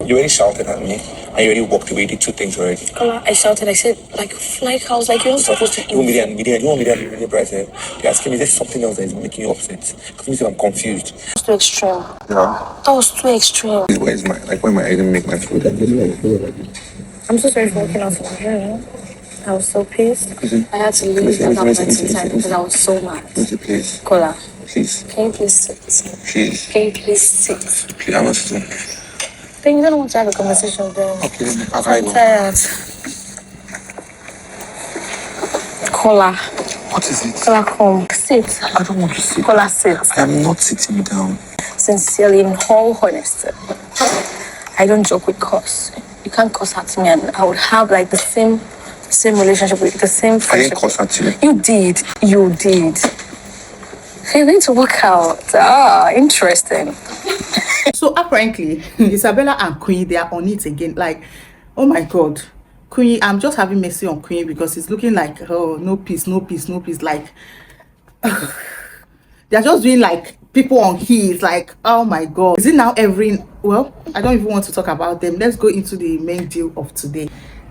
You already shouted at me, and you already walked away. You did two things already. Kola, I shouted. I said, like I was like, you're not supposed to. You want me there? You want me there? Really bright. You're asking me, is there something else that is making you upset? Because I'm confused. It's too extreme. Yeah. That was too extreme. Why am I didn't make my food? I'm so sorry for walking out from here. I was so pissed. I had to leave at that point in time because I was so mad. Please. Kola. Please. Can you please sit? Please. Can you please sit? Please, I must do. Then you don't want to have a conversation then. Okay, I'm tired. Kola. What is it? Kola, come. Sit. I don't want to sit. Kola, sit. I am not sitting down. Sincerely, in all honesty, I don't joke with curse. You can't curse at me and I would have like the same relationship with the same friendship. I didn't curse at you. You did. You're going to work out. Interesting. So apparently, Isabella and Queen, they are on it again. Like, oh my God. Queen, I'm just having mercy on Queen because it's looking like, oh, no peace. Like, they're just doing like people on heels. Like, oh my God. Is it now well, I don't even want to talk about them. Let's go into the main deal of today.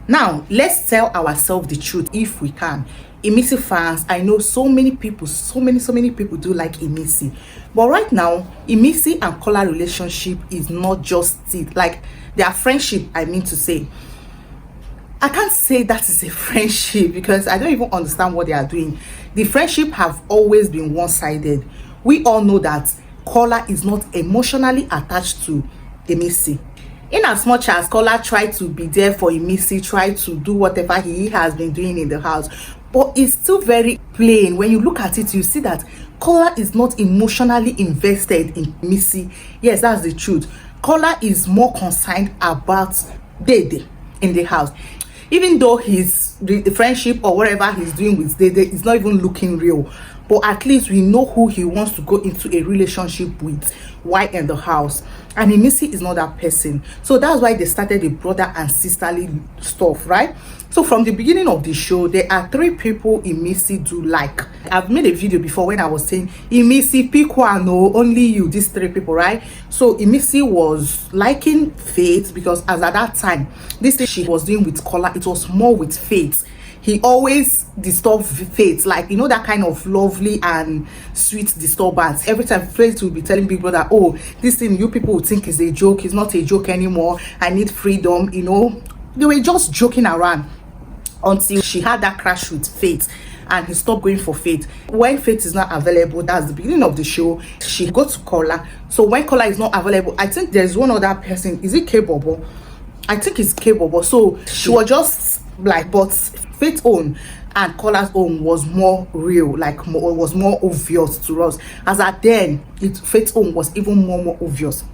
Now, let's tell ourselves the truth if we can. Imisi fans, I know so many people do like Imisi. But right now, Imisi and Kola relationship is not just it. Like, their friendship, I mean to say. I can't say that is a friendship because I don't even understand what they are doing. The friendship have always been one-sided. We all know that Kola is not emotionally attached to Imisi. In as much as Kola tried to be there for Imisi, tried to do whatever he has been doing in the house, but it's still very plain. When you look at it, you see that Kola is not emotionally invested in Imisi. Yes, that's the truth. Kola is more concerned about Dede in the house. Even though the friendship or whatever he's doing with Dede is not even looking real, but at least we know who he wants to go into a relationship with while in the house. And Imisi is not that person. So that's why they started the brother and sisterly stuff, right? So from the beginning of the show, there are three people Imisi do like. I've made a video before when I was saying, Imisi, pick one, no, only you, these three people, right? So Imisi was liking Faith because as at that time, this thing she was doing with Kola, it was more with Faith. He always disturbed Faith, like, you know, that kind of lovely and sweet disturbance. Every time Faith will be telling Big Brother, oh, this thing you people would think is a joke, it's not a joke anymore, I need freedom, you know. They were just joking around until she had that crash with Faith and he stopped going for Faith. When Faith is not available, that's the beginning of the show, she go to Kola. So when Kola is not available, I think there's one other person, is it K-Bobo? I think it's K-Bobo. So she was just like, but Faith's own and Kola's own was more real, like was more obvious to us. As at then, Faith's own was even more obvious.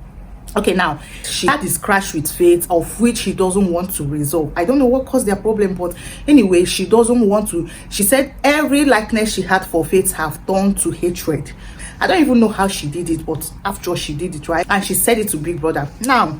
Okay, now she had this crash with Faith, of which she doesn't want to resolve. I don't know what caused their problem, but anyway, she doesn't want to. She said every likeness she had for Faith have turned to hatred. I don't even know how she did it, but after all, she did it, right? And she said it to Big Brother. Now,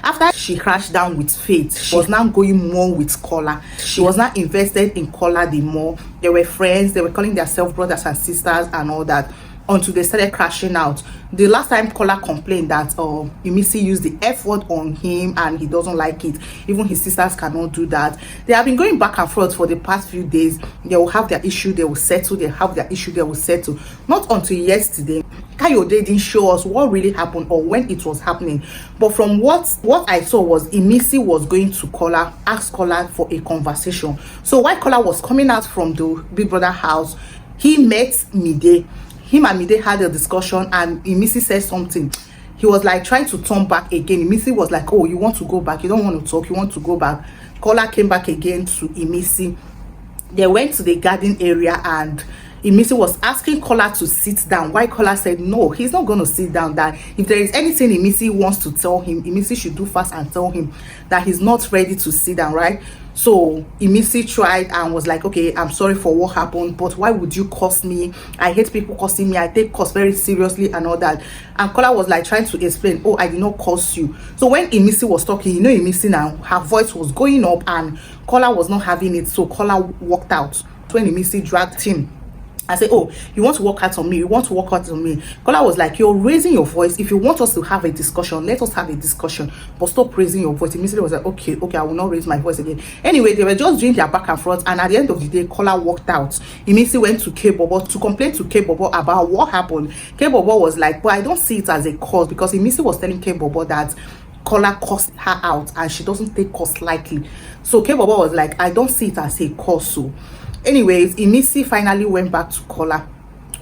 after she crashed down with Faith, she was now going more with Kola. She was not invested in Kola the more. They were friends, they were calling themselves brothers and sisters and all that, until they started crashing out. The last time Kola complained that Imisi used the F word on him and he doesn't like it. Even his sisters cannot do that. They have been going back and forth for the past few days. They will have their issue, they will settle. They have their issue, they will settle. Not until yesterday, Kayode didn't show us what really happened or when it was happening. But from what I saw was Imisi was going to Kola, ask Kola for a conversation. So while Kola was coming out from the Big Brother house, he met Mide. Him and Mide had a discussion and Imisi said something. He was like trying to turn back again. Imisi was like, oh, you want to go back? You don't want to talk, you want to go back. Kola came back again to Imisi. They went to the garden area and Imisi was asking Kola to sit down. Why Kola said no, he's not going to sit down. That if there is anything Imisi wants to tell him, Imisi should do fast and tell him that he's not ready to sit down, right? So Imisi tried and was like, okay, I'm sorry for what happened, but why would you curse me? I hate people cursing me. I take curse very seriously and all that. And Kola was like trying to explain, oh, I did not curse you. So when Imisi was talking, you know, Imisi now, her voice was going up and Kola was not having it. So Kola walked out. When Imisi dragged him I say, oh, you want to work out on me? You want to work out on me? Kola was like, you're raising your voice. If you want us to have a discussion, let us have a discussion. But stop raising your voice. Immediately was like, okay, I will not raise my voice again. Anyway, they were just doing their back and forth. And at the end of the day, Kola walked out. Immediately went to K-Bobo to complain to K-Bobo about what happened. K-Bobo was like, but I don't see it as a cause, because Immisi was telling K-Bobo that Kola cursed her out and she doesn't take curse lightly. So K-Bobo was like, I don't see it as a cause. So anyways, Imisi finally went back to Kola,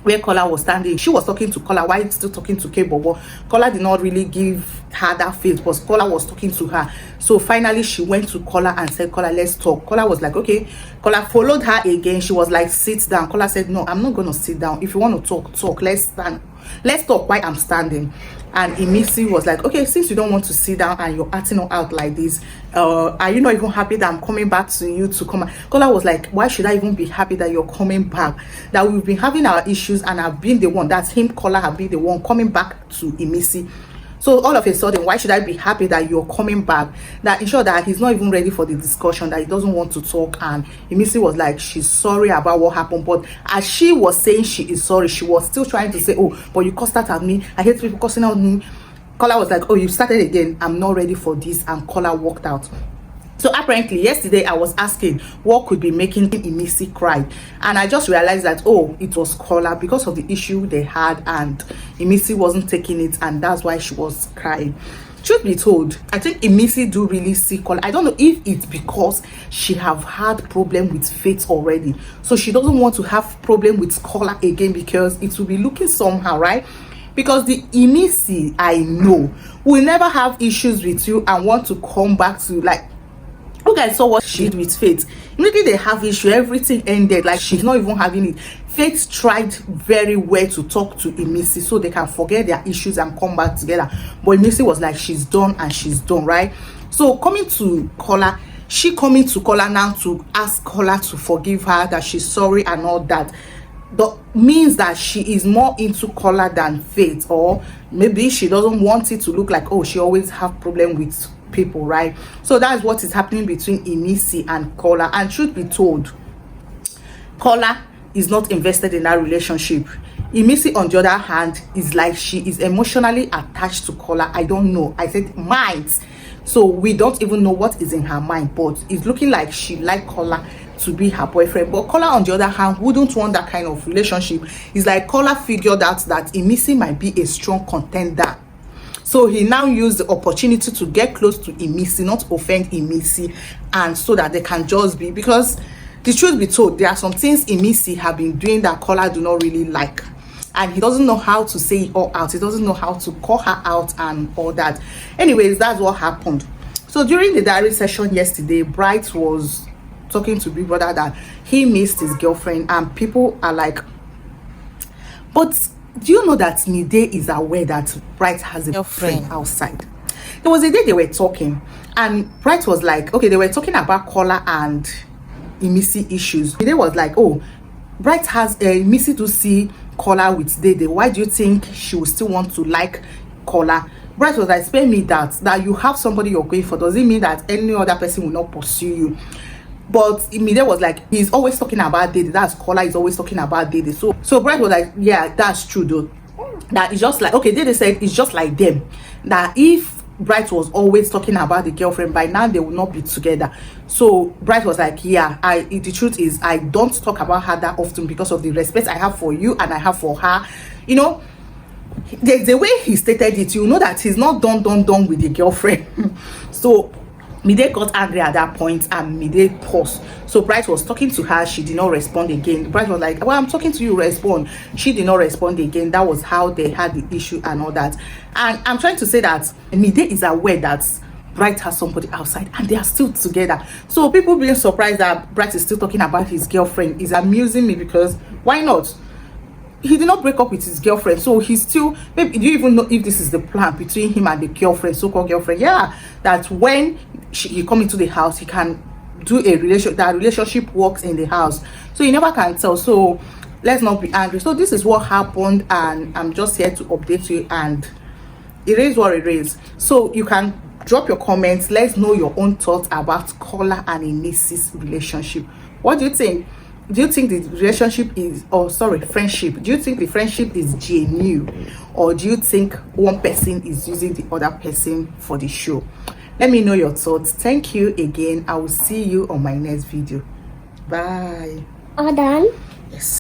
where Kola was standing. She was talking to Kola while still talking to K-Bobo. Kola did not really give her that face, but Kola was talking to her. So finally she went to Kola and said, Kola, let's talk. Kola was like, okay. Kola followed her again. She was like, sit down. Kola said, no, I'm not going to sit down. If you want to talk, let's stand. Let's talk while I'm standing. And Imisi was like, okay, since you don't want to sit down and you're acting out like this, are you not even happy that I'm coming back to you to come? Kola was like, why should I even be happy that you're coming back? That we've been having our issues and I've been the one, that's him, Kola, have been the one coming back to Imisi. So all of a sudden, why should I be happy that you're coming back? That ensure that he's not even ready for the discussion, that he doesn't want to talk. And Imisi was like, she's sorry about what happened. But as she was saying she is sorry, she was still trying to say, oh, but you cursed out at me. I hate people cursing out me. Kola was like, oh, you started again. I'm not ready for this. And Kola walked out. So apparently yesterday I was asking what could be making Imisi cry, and I just realized that, oh, it was Kola, because of the issue they had and Imisi wasn't taking it, and that's why she was crying. Truth be told, I think Imisi do really see Kola. I don't know if it's because she have had problem with Faith already, so she doesn't want to have problem with Kola again, because it will be looking somehow, right? Because the Imisi I know will never have issues with you and want to come back to, like, look, I saw what she did with Faith. Immediately they have issue, everything ended. Like, she's not even having it. Faith tried very well to talk to Imisi so they can forget their issues and come back together. But Imisi was like, she's done and she's done, right? So coming to Kola, she coming to Kola now to ask Kola to forgive her, that she's sorry and all that. That means that she is more into Kola than Faith, or maybe she doesn't want it to look like, oh, she always have problem with people, right? So that's what is happening between Imisi and Kola. And truth be told, Kola is not invested in that relationship. Imisi, on the other hand, is like, she is emotionally attached to Kola. I don't know, I said might, so we don't even know what is in her mind, but it's looking like she like Kola to be her boyfriend. But Kola, on the other hand, wouldn't want that kind of relationship. It's like Kola figured out that Imisi might be a strong contender. So he now used the opportunity to get close to Imisi, not offend Imisi, and so that they can just be, because the truth be told, there are some things Imisi have been doing that Kola do not really like. And he doesn't know how to say it all out. He doesn't know how to call her out and all that. Anyways, that's what happened. So during the diary session yesterday, Bright was talking to Big Brother that he missed his girlfriend, and people are like, but do you know that Mide is aware that Bright has a friend outside? There was a day they were talking, and Bright was like, okay, they were talking about Kola and Imisi issues. Mide was like, oh, Bright has Imisi to see Kola with Dede. Why do you think she will still want to like Kola? Bright was like, explain me that you have somebody you're going for, does it mean that any other person will not pursue you? But Mide was like, he's always talking about Dede. That's Kola is always talking about Dede. So Bright was like, yeah, that's true though. That it's just like, okay, Dede said it's just like them. That if Bright was always talking about the girlfriend, by now they will not be together. So Bright was like, yeah, the truth is I don't talk about her that often because of the respect I have for you and I have for her. You know, the way he stated it, you know that he's not done with the girlfriend. So Mide got angry at that point and Mide paused. So Bright was talking to her, she did not respond again. Bright was like, well, I'm talking to you, respond. She did not respond again. That was how they had the issue and all that. And I'm trying to say that Mide is aware that Bright has somebody outside and they are still together. So people being surprised that Bright is still talking about his girlfriend is amusing me, because why not? He did not break up with his girlfriend, so he's still, maybe, do you even know if this is the plan between him and the girlfriend, so-called girlfriend? Yeah, that when he come into the house, he can do a relationship works in the house, so you never can tell. So let's not be angry. So this is what happened, and I'm just here to update you, and it is what it is. So you can drop your comments. Let's know your own thoughts about Kola and Imisi's relationship. What do you think? do you think the relationship is, or sorry, friendship, do you think the friendship is genuine, or do you think one person is using the other person for the show? Let me know your thoughts. Thank you again. I will see you on my next video. Bye. All done? Yes.